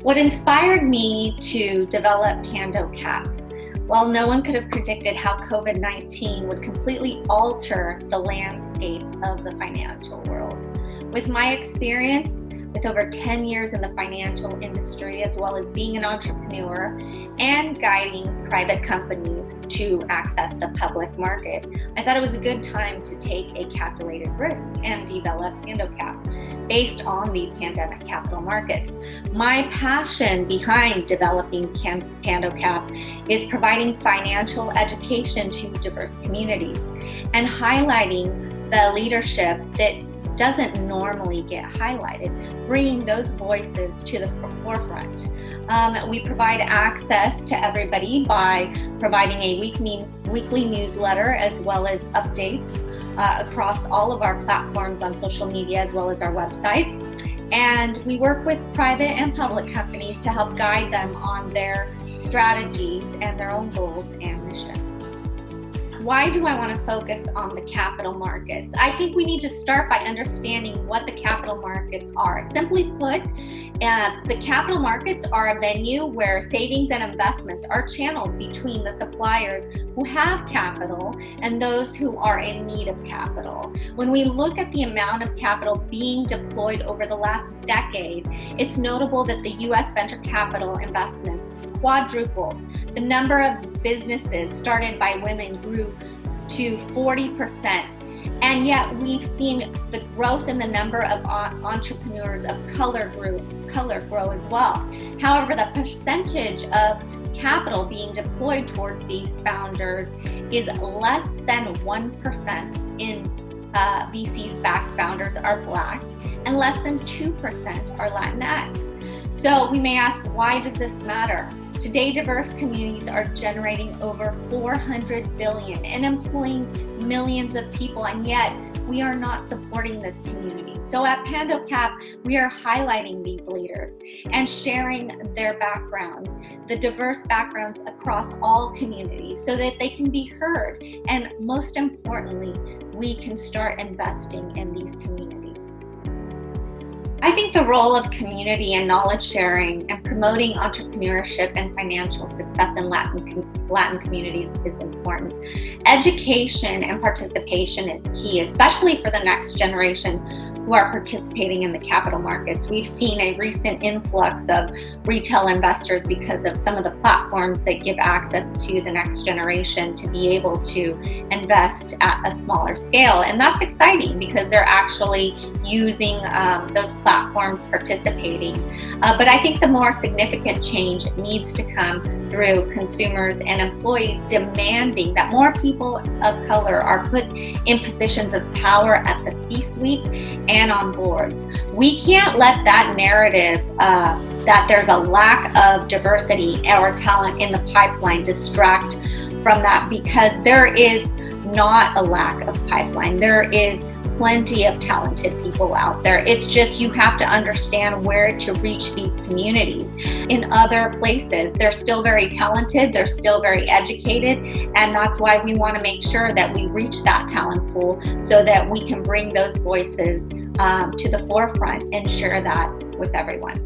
What inspired me to develop Pandocap? Well, no one could have predicted how COVID-19 would completely alter the landscape of the financial world. With my experience, with over 10 years in the financial industry, as well as being an entrepreneur and guiding private companies to access the public market, I thought it was a good time to take a calculated risk and develop Pandocap based on the pandemic capital markets. My passion behind developing Pandocap is providing financial education to diverse communities and highlighting the leadership that doesn't normally get highlighted, bringing those voices to the forefront. We provide access to everybody by providing a weekly newsletter as well as updates across all of our platforms on social media as well as our website. And we work with private and public companies to help guide them on their strategies and their own goals and mission. Why do I want to focus on the capital markets? I think we need to start by understanding what the capital markets are. Simply put, the capital markets are a venue where savings and investments are channeled between the suppliers who have capital and those who are in need of capital. When we look at the amount of capital being deployed over the last decade, it's notable that the U.S. venture capital investments quadrupled. The number of businesses started by women grew to 40%. And yet we've seen the growth in the number of entrepreneurs of color grow as well. However, the percentage of capital being deployed towards these founders is less than 1% in VCs backed founders are Black, and less than 2% are Latinx. So we may ask, why does this matter? Today, diverse communities are generating over $400 billion and employing millions of people, and yet we are not supporting this community. So at Pandocap, we are highlighting these leaders and sharing their backgrounds, the diverse backgrounds across all communities, so that they can be heard. And most importantly, we can start investing in these communities. I think the role of community and knowledge sharing and promoting entrepreneurship and financial success in Latin communities is important. Education and participation is key, especially for the next generation who are participating in the capital markets. We've seen a recent influx of retail investors because of some of the platforms that give access to the next generation to be able to invest at a smaller scale. And that's exciting because they're actually using those platforms, participating. But I think the more significant change needs to come through consumers and employees demanding that more people of color are put in positions of power at the C-suite and on boards. We can't let that narrative that there's a lack of diversity or talent in the pipeline distract from that, because there is not a lack of pipeline. There is plenty of talented people out there. It's just you have to understand where to reach these communities. In other places, they're still very talented, they're still very educated, and that's why we want to make sure that we reach that talent pool so that we can bring those voices to the forefront and share that with everyone.